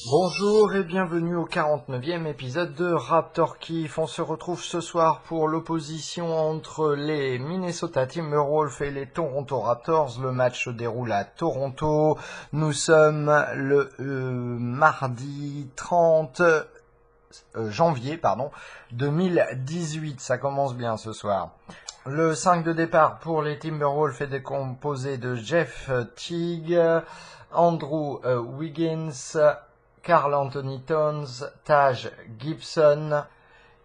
Bonjour et bienvenue au 49e épisode de Raptor Kiff. On se retrouve ce soir pour l'opposition entre les Minnesota Timberwolves et les Toronto Raptors. Le match se déroule à Toronto. Nous sommes le mardi 30 janvier 2018. Ça commence bien ce soir. Le 5 de départ pour les Timberwolves est composé de Jeff Teague, Andrew Wiggins, Karl Anthony Towns, Taj Gibson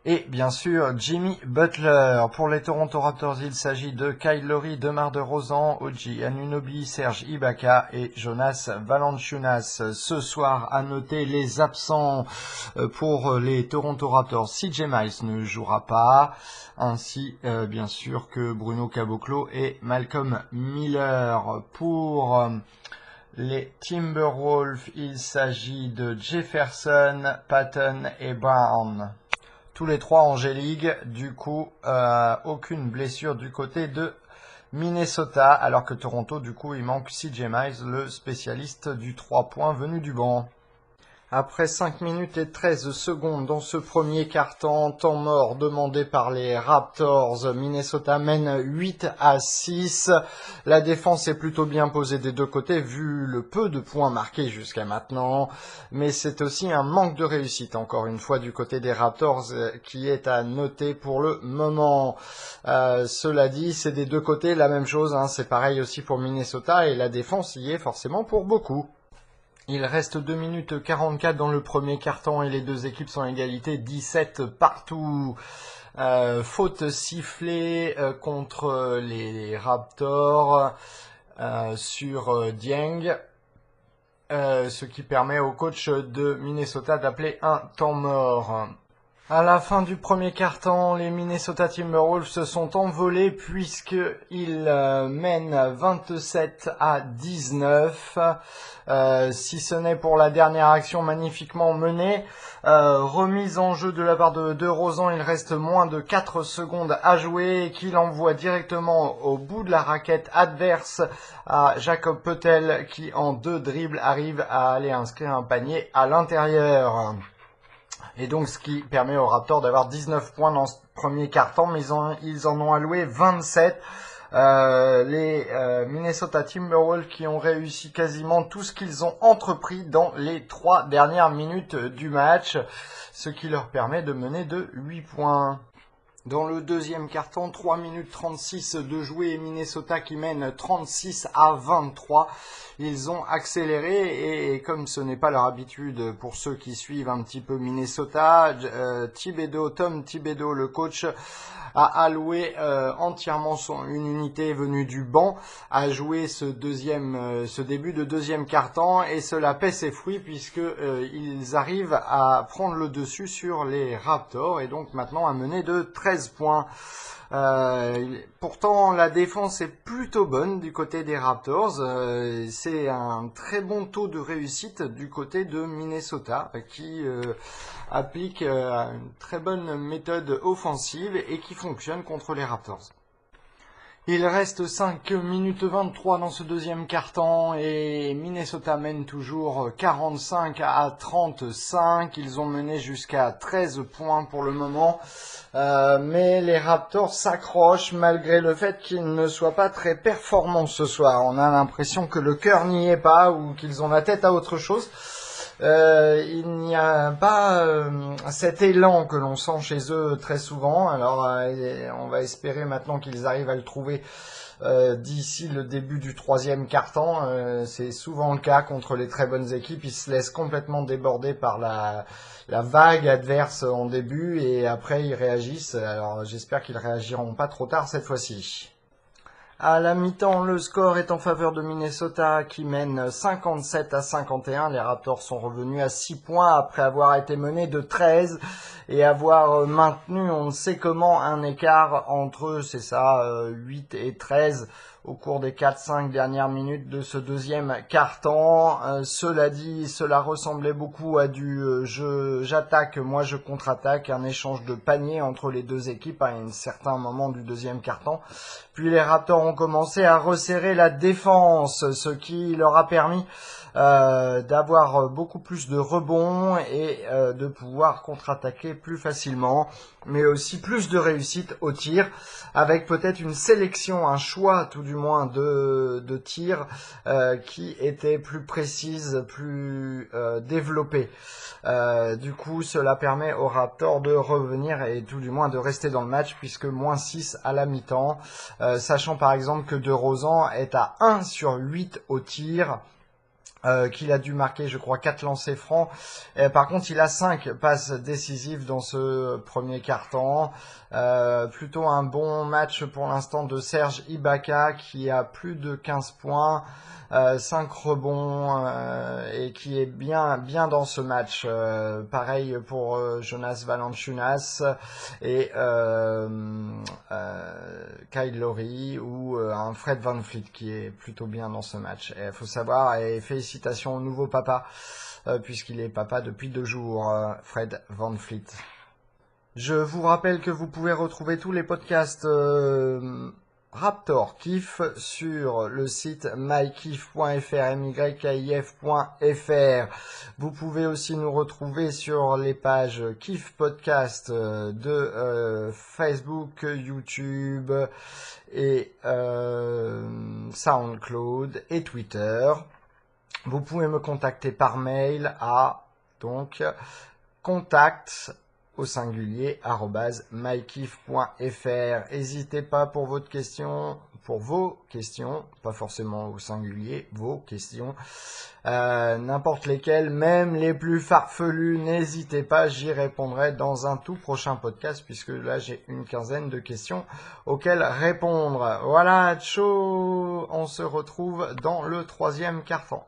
et bien sûr Jimmy Butler. Pour les Toronto Raptors, il s'agit de Kyle Lowry, DeMar DeRozan, OG Anunoby, Serge Ibaka et Jonas Valanciunas. Ce soir, à noter les absents pour les Toronto Raptors. CJ Miles ne jouera pas, ainsi bien sûr que Bruno Caboclo et Malcolm Miller. Pour les Timberwolves, il s'agit de Jefferson, Patton et Brown. Tous les trois en G-League, du coup, aucune blessure du côté de Minnesota, alors que Toronto, du coup, il manque CJ Miles, le spécialiste du 3 points venu du banc. Après 5 minutes et 13 secondes dans ce premier quart-temps, temps mort demandé par les Raptors, Minnesota mène 8-6. La défense est plutôt bien posée des deux côtés vu le peu de points marqués jusqu'à maintenant, mais c'est aussi un manque de réussite encore une fois du côté des Raptors qui est à noter pour le moment. Cela dit, c'est des deux côtés la même chose, c'est pareil aussi pour Minnesota et la défense y est forcément pour beaucoup. Il reste 2 minutes 44 dans le premier quart-temps et les deux équipes sont à égalité, 17 partout. Faute sifflée contre les Raptors sur Dieng, ce qui permet au coach de Minnesota d'appeler un temps mort. À la fin du premier quart-temps, les Minnesota Timberwolves se sont envolés puisqu'ils mènent 27-19. Si ce n'est pour la dernière action magnifiquement menée. Remise en jeu de la part de DeRozan, il reste moins de 4 secondes à jouer et qu'il envoie directement au bout de la raquette adverse à Jakob Poeltl qui en 2 dribbles arrive à aller inscrire un panier à l'intérieur. Et donc ce qui permet aux Raptors d'avoir 19 points dans ce premier quart-temps, mais ils en ont alloué 27. Les Minnesota Timberwolves qui ont réussi quasiment tout ce qu'ils ont entrepris dans les 3 dernières minutes du match, ce qui leur permet de mener de 8 points. Dans le deuxième quart-temps, 3 minutes 36 de jouer et Minnesota qui mène 36-23. Ils ont accéléré et comme ce n'est pas leur habitude pour ceux qui suivent un petit peu Minnesota, Tom Thibodeau, le coach, a alloué entièrement une unité venue du banc à jouer ce début de deuxième quart-temps et cela paie ses fruits puisque ils arrivent à prendre le dessus sur les Raptors et donc maintenant à mener de 13 points. Pourtant la défense est plutôt bonne du côté des Raptors, c'est un très bon taux de réussite du côté de Minnesota qui applique une très bonne méthode offensive et qui fonctionne contre les Raptors. Il reste 5 minutes 23 dans ce deuxième quart-temps et Minnesota mène toujours 45-35. Ils ont mené jusqu'à 13 points pour le moment. Mais les Raptors s'accrochent malgré le fait qu'ils ne soient pas très performants ce soir. On a l'impression que le cœur n'y est pas ou qu'ils ont la tête à autre chose. Il n'y a pas cet élan que l'on sent chez eux très souvent. Alors on va espérer maintenant qu'ils arrivent à le trouver d'ici le début du troisième quart-temps. C'est souvent le cas contre les très bonnes équipes. Ils se laissent complètement déborder par la vague adverse en début et après ils réagissent. Alors j'espère qu'ils réagiront pas trop tard cette fois-ci. À la mi-temps, le score est en faveur de Minnesota qui mène 57-51. Les Raptors sont revenus à 6 points après avoir été menés de 13 et avoir maintenu, on ne sait comment, un écart entre, 8 et 13 au cours des 4-5 dernières minutes de ce deuxième quart-temps. Cela dit, cela ressemblait beaucoup à du j'attaque, moi je contre-attaque, un échange de paniers entre les deux équipes à un certain moment du deuxième quart-temps. Puis les Raptors ont commencé à resserrer la défense, ce qui leur a permis d'avoir beaucoup plus de rebonds et de pouvoir contre-attaquer plus facilement, mais aussi plus de réussite au tir, avec peut-être une sélection, un choix tout du moins de tirs qui était plus précise, plus développée. Du coup, cela permet aux Raptors de revenir et tout du moins de rester dans le match, puisque moins 6 à la mi-temps, sachant par exemple que DeRozan est à 1 sur 8 au tir, qu'il a dû marquer, je crois, 4 lancers francs. Par contre, il a 5 passes décisives dans ce premier quart-temps. Plutôt un bon match pour l'instant de Serge Ibaka, qui a plus de 15 points, 5 rebonds, et qui est bien dans ce match. Pareil pour Jonas Valanciunas et Kyle Lowry ou un Fred VanVleet qui est plutôt bien dans ce match. Il faut savoir, et félicitations au nouveau papa, puisqu'il est papa depuis 2 jours, Fred VanVleet. Je vous rappelle que vous pouvez retrouver tous les podcasts Raptor Kiff sur le site mykiff.fr, mykif.fr. Vous pouvez aussi nous retrouver sur les pages Kiff Podcast de Facebook, YouTube et SoundCloud et Twitter. Vous pouvez me contacter par mail à donc contact au singulier @mykiff.fr. N'hésitez pas pour vos questions, pas forcément au singulier, vos questions, n'importe lesquelles, même les plus farfelues, n'hésitez pas, j'y répondrai dans un tout prochain podcast, puisque là j'ai une quinzaine de questions auxquelles répondre. Voilà, ciao, on se retrouve dans le troisième quart-temps.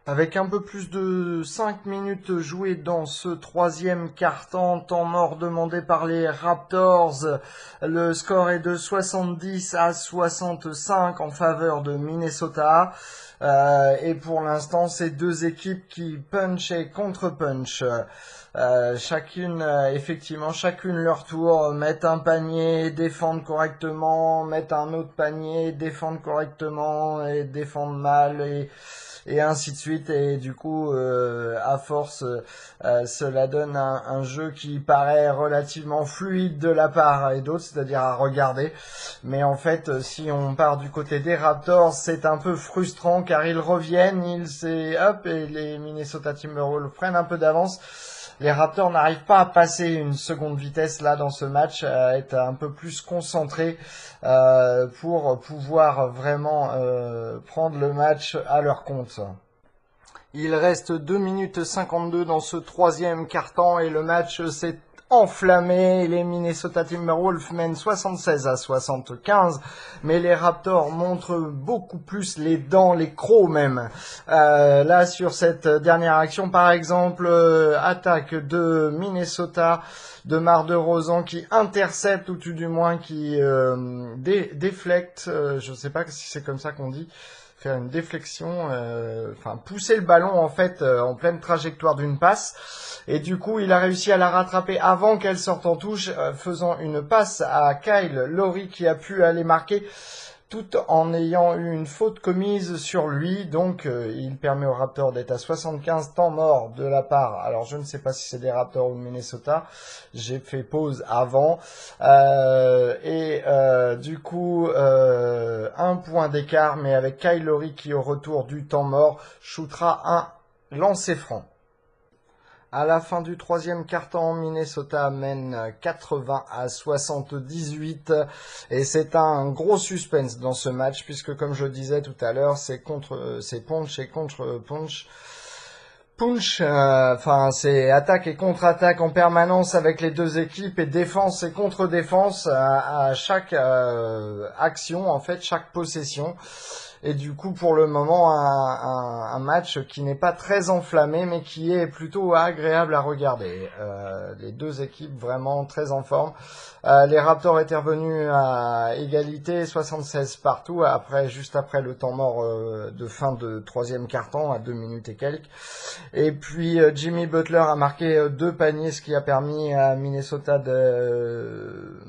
Avec un peu plus de 5 minutes jouées dans ce troisième quart-temps, temps mort demandé par les Raptors, le score est de 70-65 en faveur de Minnesota. Et pour l'instant, c'est deux équipes qui punch et contre-punch. Chacune leur tour, mettent un panier, défendent correctement, mettent un autre panier, défendent correctement et défendent mal et ainsi de suite, et du coup à force cela donne un jeu qui paraît relativement fluide de la part et d'autre, c'est-à-dire à regarder, mais en fait si on part du côté des Raptors, c'est un peu frustrant car ils reviennent, et les Minnesota Timberwolves prennent un peu d'avance. Les Raptors n'arrivent pas à passer une seconde vitesse là dans ce match, à être un peu plus concentrés pour pouvoir vraiment prendre le match à leur compte. Il reste 2 minutes 52 dans ce troisième quart-temps et le match s'est enflammé. Les Minnesota Timberwolves mènent 76-75, mais les Raptors montrent beaucoup plus les dents, les crocs même. Là, sur cette dernière action, par exemple, attaque de Minnesota, de DeRozan qui intercepte, ou tout du moins qui déflecte, je sais pas si c'est comme ça qu'on dit, faire une déflexion, pousser le ballon en fait en pleine trajectoire d'une passe, et du coup il a réussi à la rattraper avant qu'elle sorte en touche, faisant une passe à Kyle Lowry qui a pu aller marquer tout en ayant eu une faute commise sur lui. Donc il permet aux Raptors d'être à 75 temps mort de la part, alors je ne sais pas si c'est des Raptors ou Minnesota, j'ai fait pause avant, du coup un point d'écart, mais avec Kyle Lowry qui au retour du temps mort shootera un lancer franc. À la fin du troisième quart-temps, Minnesota mène 80-78 et c'est un gros suspense dans ce match puisque, comme je disais tout à l'heure, c'est punch et contre-punch. C'est attaque et contre-attaque en permanence avec les deux équipes et défense et contre-défense à chaque action, en fait, chaque possession. Et du coup, pour le moment, un match qui n'est pas très enflammé, mais qui est plutôt agréable à regarder. Les deux équipes vraiment très en forme. Les Raptors étaient revenus à égalité, 76 partout, juste après le temps mort de fin de troisième quart-temps, à 2 minutes et quelques. Et puis Jimmy Butler a marqué 2 paniers, ce qui a permis à Minnesota de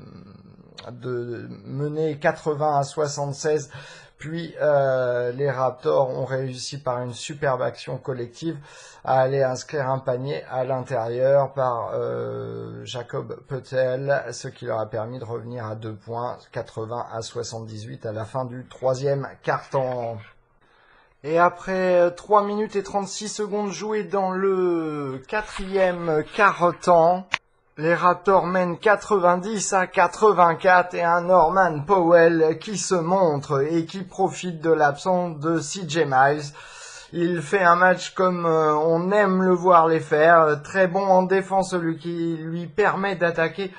mener 80-76. Puis les Raptors ont réussi par une superbe action collective à aller inscrire un panier à l'intérieur par Jacob Poeltl, ce qui leur a permis de revenir à 2 points, 80-78 à la fin du troisième quart-temps. Et après 3 minutes et 36 secondes jouées dans le quatrième quart-temps, les Raptors mènent 90-84 et un Norman Powell qui se montre et qui profite de l'absence de CJ Miles. Il fait un match comme on aime le voir les faire, très bon en défense, celui qui lui permet d'attaquer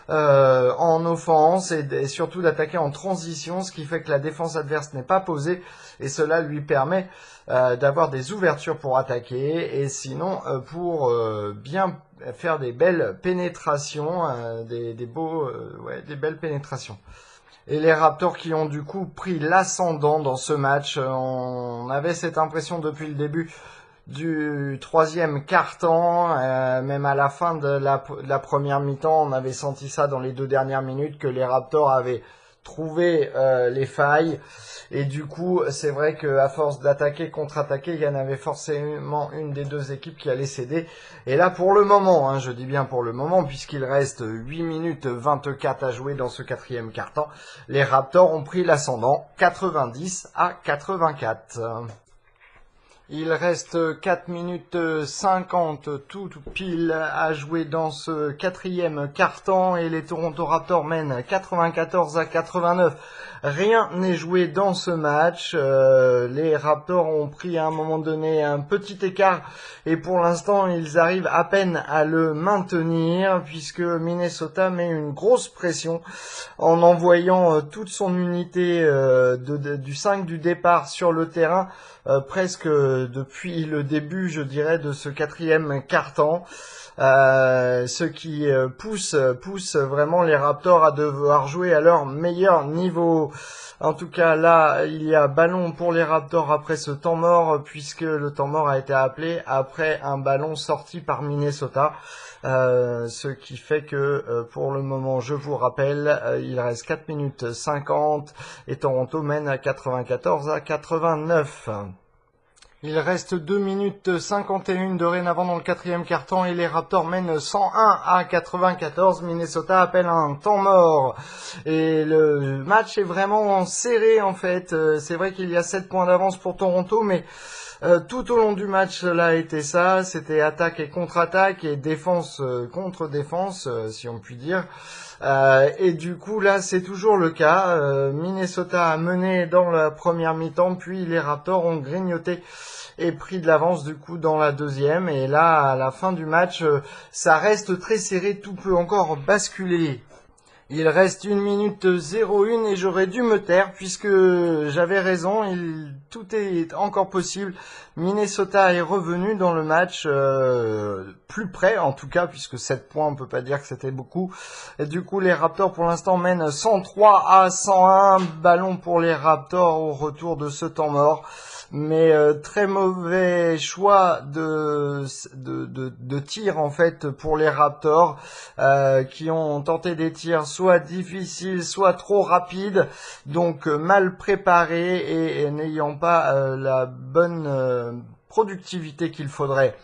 en offense et surtout d'attaquer en transition, ce qui fait que la défense adverse n'est pas posée et cela lui permet d'avoir des ouvertures pour attaquer et sinon pour bien faire des belles pénétrations, des belles pénétrations. Et les Raptors qui ont du coup pris l'ascendant dans ce match, on avait cette impression depuis le début du troisième quart-temps, même à la fin de la première mi-temps, on avait senti ça dans les 2 dernières minutes que les Raptors avaient trouvé les failles et du coup c'est vrai qu'à force d'attaquer, contre-attaquer, il y en avait forcément une des 2 équipes qui allait céder et là pour le moment, je dis bien pour le moment puisqu'il reste 8 minutes 24 à jouer dans ce quatrième quart-temps, les Raptors ont pris l'ascendant 90-84. Il reste 4 minutes 50 tout pile à jouer dans ce quatrième quart-temps et les Toronto Raptors mènent 94-89. Rien n'est joué dans ce match. Les Raptors ont pris à un moment donné un petit écart et pour l'instant ils arrivent à peine à le maintenir puisque Minnesota met une grosse pression en envoyant toute son unité du 5 du départ sur le terrain presque depuis le début, je dirais, de ce quatrième quart-temps. Ce qui pousse vraiment les Raptors à devoir jouer à leur meilleur niveau. En tout cas, là, il y a ballon pour les Raptors après ce temps mort, puisque le temps mort a été appelé après un ballon sorti par Minnesota. Ce qui fait que pour le moment, je vous rappelle, il reste 4 minutes 50 et Toronto mène à 94-89. Il reste 2 minutes 51 dorénavant dans le quatrième quart-temps et les Raptors mènent 101-94. Minnesota appelle un temps mort. Et le match est vraiment serré en fait. C'est vrai qu'il y a 7 points d'avance pour Toronto, mais tout au long du match, cela a été ça. C'était attaque et contre-attaque et défense contre défense, si on peut dire. Et du coup, là, c'est toujours le cas. Minnesota a mené dans la première mi-temps, puis les Raptors ont grignoté et pris de l'avance du coup dans la deuxième. Et là, à la fin du match, ça reste très serré. Tout peut encore basculer. Il reste 1 minute 01 et j'aurais dû me taire puisque j'avais raison, tout est encore possible. Minnesota est revenu dans le match plus près en tout cas puisque 7 points on peut pas dire que c'était beaucoup. Et du coup les Raptors pour l'instant mènent 103-101, ballon pour les Raptors au retour de ce temps mort. Mais très mauvais choix de tir en fait pour les Raptors qui ont tenté des tirs soit difficiles soit trop rapides, donc mal préparés et n'ayant pas la bonne productivité qu'il faudrait.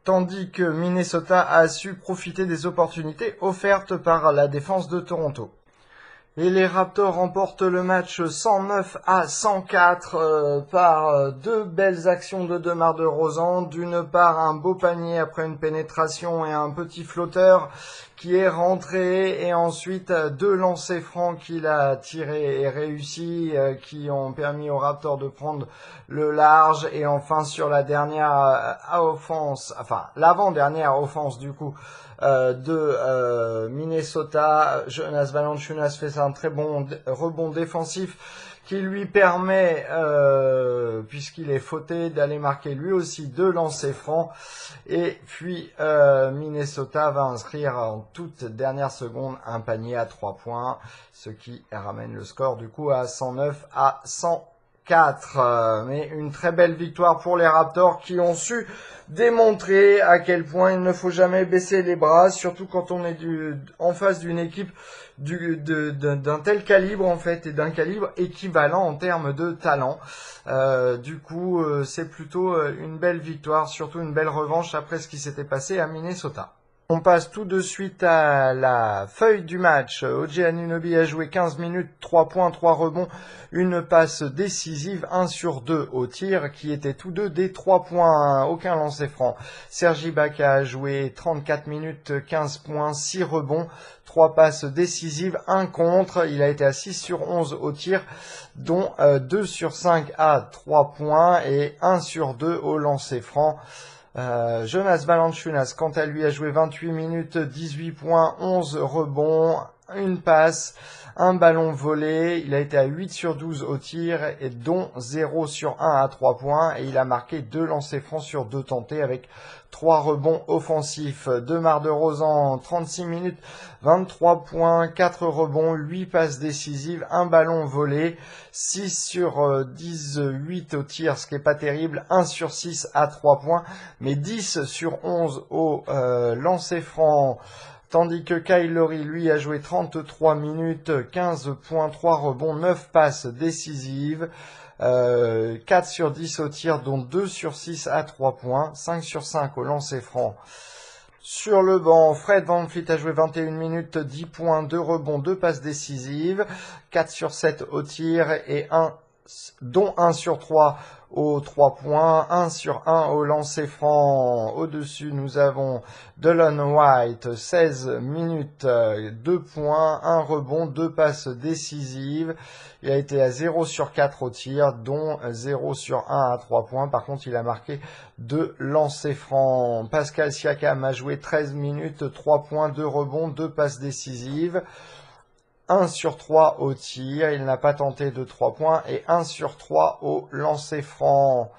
Tandis que Minnesota a su profiter des opportunités offertes par la défense de Toronto. Et les Raptors remportent le match 109-104 par 2 belles actions de DeMar DeRozan. D'une part, un beau panier après une pénétration et un petit flotteur qui est rentré. Et ensuite, 2 lancers francs qu'il a tirés et réussis qui ont permis aux Raptors de prendre le large. Et enfin, sur la dernière l'avant-dernière offense du coup, de Minnesota, Jonas Valanciunas fait un très bon rebond défensif qui lui permet, puisqu'il est fauté, d'aller marquer lui aussi 2 lancers francs. Et puis Minnesota va inscrire en toute dernière seconde un panier à 3 points, ce qui ramène le score du coup à 109 à 104. Mais une très belle victoire pour les Raptors qui ont su démontrer à quel point il ne faut jamais baisser les bras, surtout quand on est en face d'une équipe d'un tel calibre en fait, et d'un calibre équivalent en termes de talent. Du coup, c'est plutôt une belle victoire, surtout une belle revanche après ce qui s'était passé à Minnesota. On passe tout de suite à la feuille du match. OG Anunoby a joué 15 minutes, 3 points, 3 rebonds, une passe décisive, 1 sur 2 au tir, qui étaient tous deux des 3 points, aucun lancer franc. Serge Ibaka a joué 34 minutes, 15 points, 6 rebonds, 3 passes décisives, 1 contre. Il a été à 6 sur 11 au tir, dont 2 sur 5 à 3 points et 1 sur 2 au lancer franc. Jonas Valanciunas, quant à lui, a joué 28 minutes, 18 points, 11 rebonds, une passe, un ballon volé. Il a été à 8 sur 12 au tir, et dont 0 sur 1 à 3 points. Et il a marqué 2 lancers francs sur 2 tentés avec 3 rebonds offensifs. DeMar DeRozan, 36 minutes, 23 points, 4 rebonds, 8 passes décisives, un ballon volé, 6 sur 18 au tir, ce qui est pas terrible, 1 sur 6 à 3 points, mais 10 sur 11 au lancer franc. Tandis que Kyle Lowry, lui, a joué 33 minutes, 15 points, 3 rebonds, 9 passes décisives, 4 sur 10 au tir, dont 2 sur 6 à 3 points, 5 sur 5 au lancer franc. Sur le banc, Fred VanVleet a joué 21 minutes, 10 points, 2 rebonds, 2 passes décisives, 4 sur 7 au tir et dont 1 sur 3 aux 3 points, 1 sur 1 au lancer franc. Au-dessus, nous avons Delon White, 16 minutes, 2 points, 1 rebond, 2 passes décisives. Il a été à 0 sur 4 au tir, dont 0 sur 1 à 3 points. Par contre, il a marqué 2 lancers francs. Pascal Siakam a joué 13 minutes, 3 points, 2 rebonds, 2 passes décisives. 1 sur 3 au tir, il n'a pas tenté de 3 points, et 1 sur 3 au lancer franc.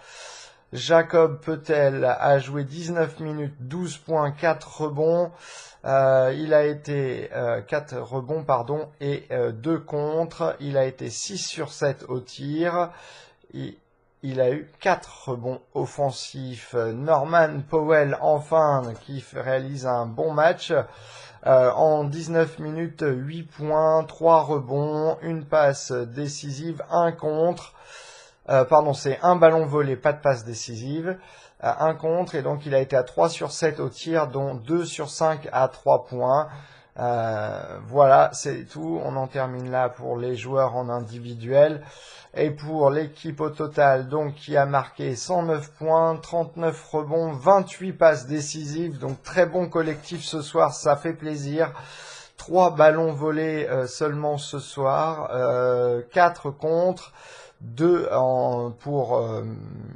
Jacob Poeltl a joué 19 minutes, 12 points, 4 rebonds. Il a été 4 rebonds et 2 contre. Il a été 6 sur 7 au tir. Il a eu 4 rebonds offensifs. Norman Powell, enfin, qui réalise un bon match. En 19 minutes, 8 points, 3 rebonds, une passe décisive, 1 contre. C'est un ballon volé, pas de passe décisive. 1 contre, et donc il a été à 3 sur 7 au tir, dont 2 sur 5 à 3 points. Voilà, c'est tout. On en termine là pour les joueurs en individuel. Et pour l'équipe au total, donc, qui a marqué 109 points, 39 rebonds, 28 passes décisives. Donc, très bon collectif ce soir, ça fait plaisir. 3 ballons volés seulement ce soir, 4 contre, 2 pour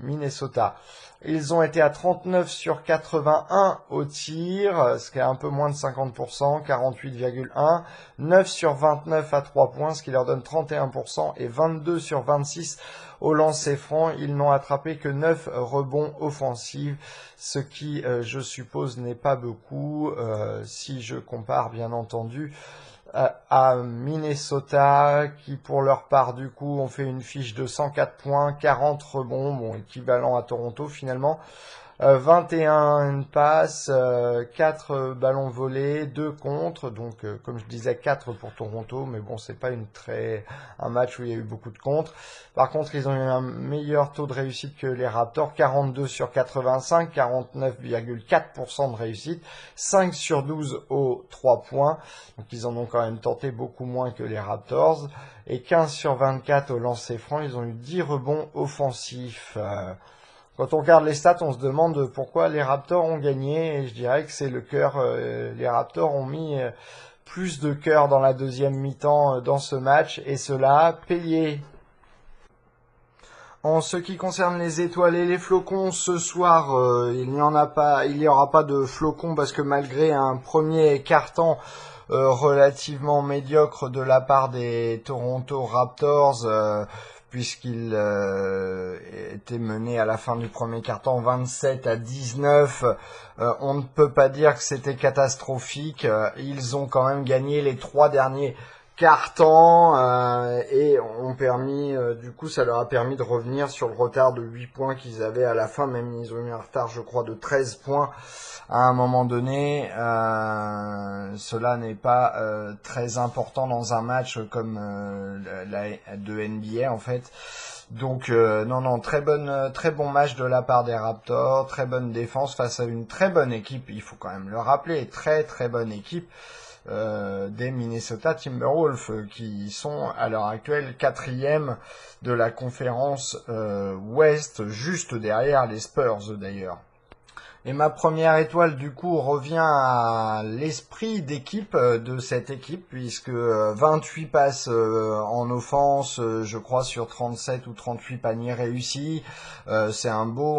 Minnesota. Ils ont été à 39 sur 81 au tir, ce qui est un peu moins de 50%, 48,1. 9 sur 29 à 3 points, ce qui leur donne 31%, et 22 sur 26 au lancer franc. Ils n'ont attrapé que 9 rebonds offensifs, ce qui, je suppose, n'est pas beaucoup, si je compare, bien entendu, à Minnesota, qui pour leur part du coup ont fait une fiche de 104 points, 40 rebonds, bon, équivalent à Toronto finalement, 21 passes, 4 ballons volés, 2 contre, donc comme je disais 4 pour Toronto, mais bon, c'est pas un match où il y a eu beaucoup de contre. Par contre, ils ont eu un meilleur taux de réussite que les Raptors, 42 sur 85, 49,4% de réussite, 5 sur 12 aux 3 points, donc ils en ont quand même tenté beaucoup moins que les Raptors, et 15 sur 24 au lancer franc. Ils ont eu 10 rebonds offensifs. Quand on regarde les stats, on se demande pourquoi les Raptors ont gagné, et je dirais que c'est le cœur. Les Raptors ont mis plus de cœur dans la deuxième mi-temps dans ce match, et cela a payé. En ce qui concerne les étoiles et les flocons, ce soir, il n'y aura pas de flocons parce que malgré un premier quart-temps relativement médiocre de la part des Toronto Raptors, puisqu'il était mené à la fin du premier quart-temps 27-19. On ne peut pas dire que c'était catastrophique. Ils ont quand même gagné les 3 derniers quart-temps et ont permis, du coup ça leur a permis de revenir sur le retard de 8 points qu'ils avaient à la fin. Même ils ont eu un retard, je crois, de 13 points à un moment donné. Cela n'est pas très important dans un match comme de NBA en fait. Donc non, très bon match de la part des Raptors, très bonne défense face à une très bonne équipe, il faut quand même le rappeler, très bonne équipe des Minnesota Timberwolves, qui sont à l'heure actuelle 4e de la conférence Ouest, juste derrière les Spurs d'ailleurs. Et ma première étoile, du coup, revient à l'esprit d'équipe de cette équipe, puisque 28 passes en offense, je crois, sur 37 ou 38 paniers réussis. C'est un beau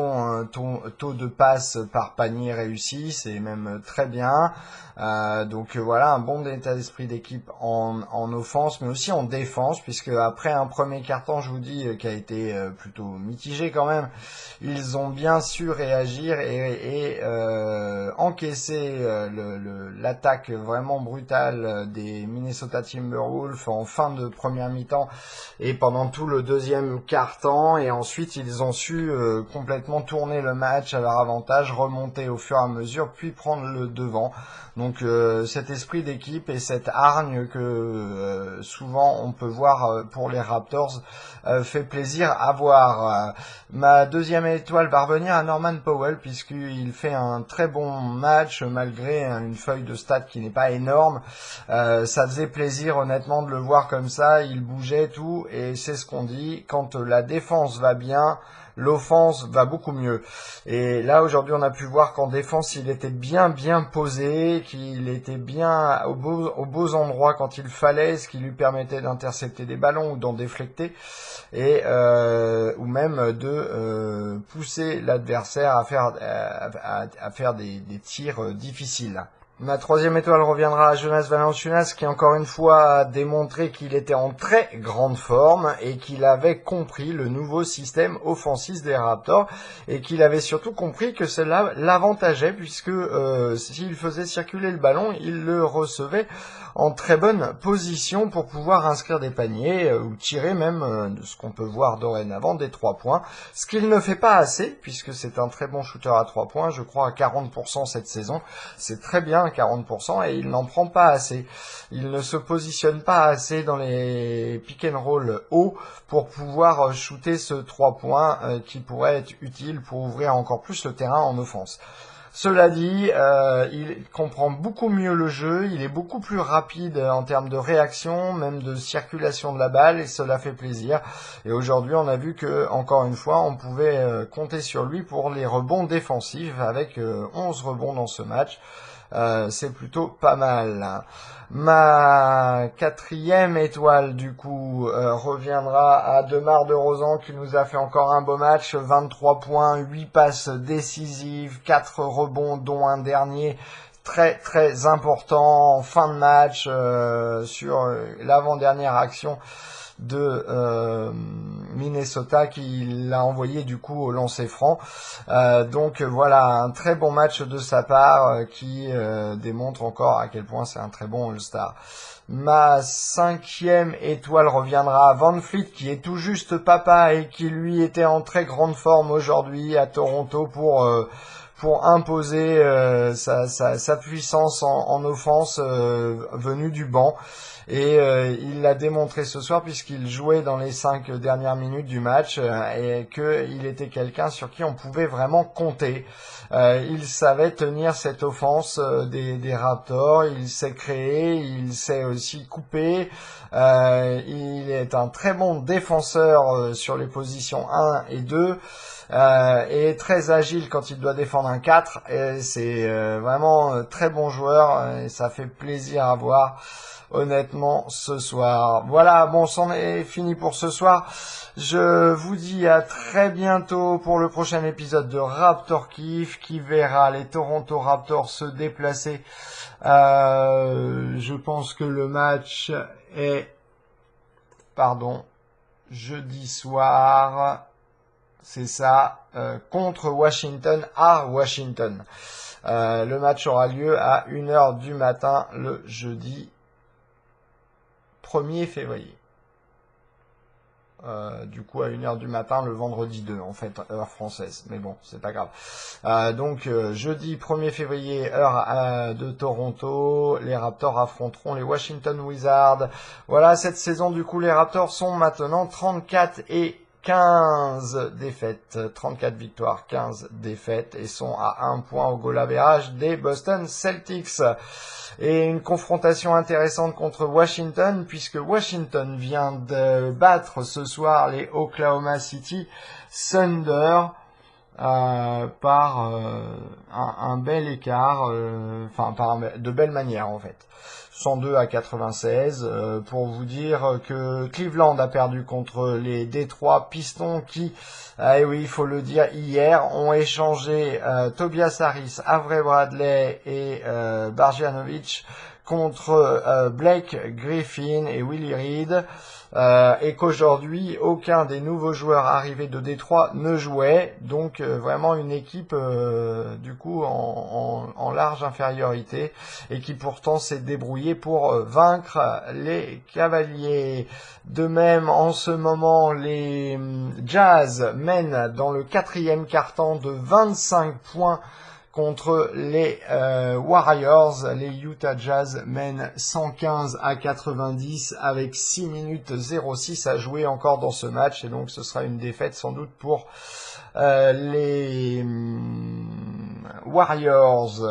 taux de passes par panier réussi, c'est même très bien. Donc voilà, un bon état d'esprit d'équipe en offense, mais aussi en défense, puisque après un premier quart-temps, je vous dis, qui a été plutôt mitigé quand même, ils ont bien su réagir et encaisser l'attaque vraiment brutale des Minnesota Timberwolves en fin de première mi-temps et pendant tout le deuxième quart-temps. Et ensuite, ils ont su complètement tourner le match à leur avantage, remonter au fur et à mesure, puis prendre le devant. Donc cet esprit d'équipe et cette hargne que souvent on peut voir pour les Raptors fait plaisir à voir. Ma deuxième étoile va revenir à Norman Powell, puisqu'il fait un très bon match malgré une feuille de stats qui n'est pas énorme. Ça faisait plaisir honnêtement de le voir comme ça, il bougeait tout, et c'est ce qu'on dit, quand la défense va bien, l'offense va beaucoup mieux. Et là aujourd'hui on a pu voir qu'en défense il était bien posé, qu'il était bien aux beaux endroits quand il fallait, ce qui lui permettait d'intercepter des ballons ou d'en déflecter, et ou même de pousser l'adversaire à faire des tirs difficiles. Ma troisième étoile reviendra à Jonas Valanciunas, qui encore une fois a démontré qu'il était en très grande forme et qu'il avait compris le nouveau système offensif des Raptors, et qu'il avait surtout compris que cela l'avantageait, puisque s'il faisait circuler le ballon, il le recevait en très bonne position pour pouvoir inscrire des paniers ou tirer même de ce qu'on peut voir dorénavant des 3 points, ce qu'il ne fait pas assez, puisque c'est un très bon shooter à 3 points, je crois à 40% cette saison, c'est très bien 40%, et il n'en prend pas assez. Il ne se positionne pas assez dans les pick and roll hauts pour pouvoir shooter ce 3 points qui pourrait être utile pour ouvrir encore plus le terrain en offense. Cela dit, il comprend beaucoup mieux le jeu, il est beaucoup plus rapide en termes de réaction, même de circulation de la balle, et cela fait plaisir. Et aujourd'hui, on a vu que, encore une fois, on pouvait compter sur lui pour les rebonds défensifs, avec 11 rebonds dans ce match. C'est plutôt pas mal. Ma quatrième étoile, du coup, reviendra à DeMar DeRozan, qui nous a fait encore un beau match, 23 points, 8 passes décisives, 4 rebonds, dont un dernier très important en fin de match sur l'avant-dernière action de Minnesota, qui l'a envoyé du coup au lancer franc. Donc voilà, un très bon match de sa part qui démontre encore à quel point c'est un très bon All-Star. Ma cinquième étoile reviendra à Van Fleet, qui est tout juste papa et qui lui était en très grande forme aujourd'hui à Toronto pour imposer sa puissance en offense venue du banc. Et il l'a démontré ce soir, puisqu'il jouait dans les 5 dernières minutes du match et qu'il était quelqu'un sur qui on pouvait vraiment compter. Il savait tenir cette offense des Raptors, il sait créer, il sait aussi couper. Il est un très bon défenseur sur les positions 1 et 2. et très agile quand il doit défendre un 4. Et c'est vraiment très bon joueur et ça fait plaisir à voir. Honnêtement, ce soir. Voilà, bon, c'en est fini pour ce soir. Je vous dis à très bientôt pour le prochain épisode de Raptor Kiff qui verra les Toronto Raptors se déplacer. Je pense que le match est, jeudi soir, c'est ça, contre Washington à Washington. Le match aura lieu à 1h du matin le jeudi 1er février. Du coup à 1h du matin le vendredi 2 en fait, heure française, mais bon c'est pas grave. Donc jeudi 1er février heure de Toronto, les Raptors affronteront les Washington Wizards. Voilà, cette saison du coup les Raptors sont maintenant 34 et 15 défaites, 34 victoires, 15 défaites et sont à 1 point au goal average des Boston Celtics. Et une confrontation intéressante contre Washington, puisque Washington vient de battre ce soir les Oklahoma City Thunder par un bel écart, de belle manière en fait. 102-96, pour vous dire que Cleveland a perdu contre les Détroit Pistons qui, oui, il faut le dire, hier ont échangé Tobias Harris, Avery Bradley et Bogdanovic contre Blake Griffin et Willie Reed, et qu'aujourd'hui aucun des nouveaux joueurs arrivés de Détroit ne jouait, donc vraiment une équipe du coup en large infériorité et qui pourtant s'est débrouillée pour vaincre les Cavaliers. De même, en ce moment, les Jazz mènent dans le 4e quart-temps de 25 points contre les Warriors. Les Utah Jazz mènent 115-90 avec 6 minutes 06 à jouer encore dans ce match. Et donc ce sera une défaite sans doute pour les Warriors.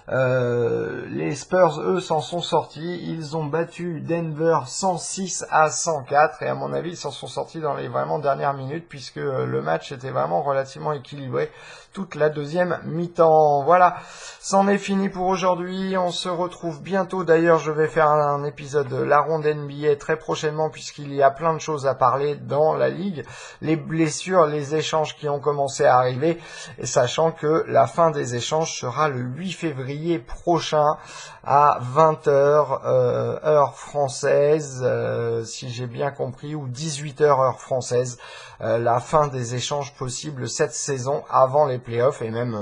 Les Spurs, eux, s'en sont sortis. Ils ont battu Denver 106-104 et à mon avis, ils s'en sont sortis dans les vraiment dernières minutes puisque le match était vraiment relativement équilibré toute la deuxième mi-temps. Voilà, c'en est fini pour aujourd'hui. On se retrouve bientôt. D'ailleurs, je vais faire un épisode de la ronde NBA très prochainement puisqu'il y a plein de choses à parler dans la ligue. Les blessures, les échanges qui ont commencé à arriver, et sachant que la fin des échanges sera le 8 février prochain à 20h heure française, si j'ai bien compris, ou 18h heure française. La fin des échanges possibles cette saison avant les playoffs et même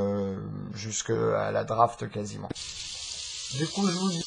jusqu'à la draft quasiment. Du coup, je vous dis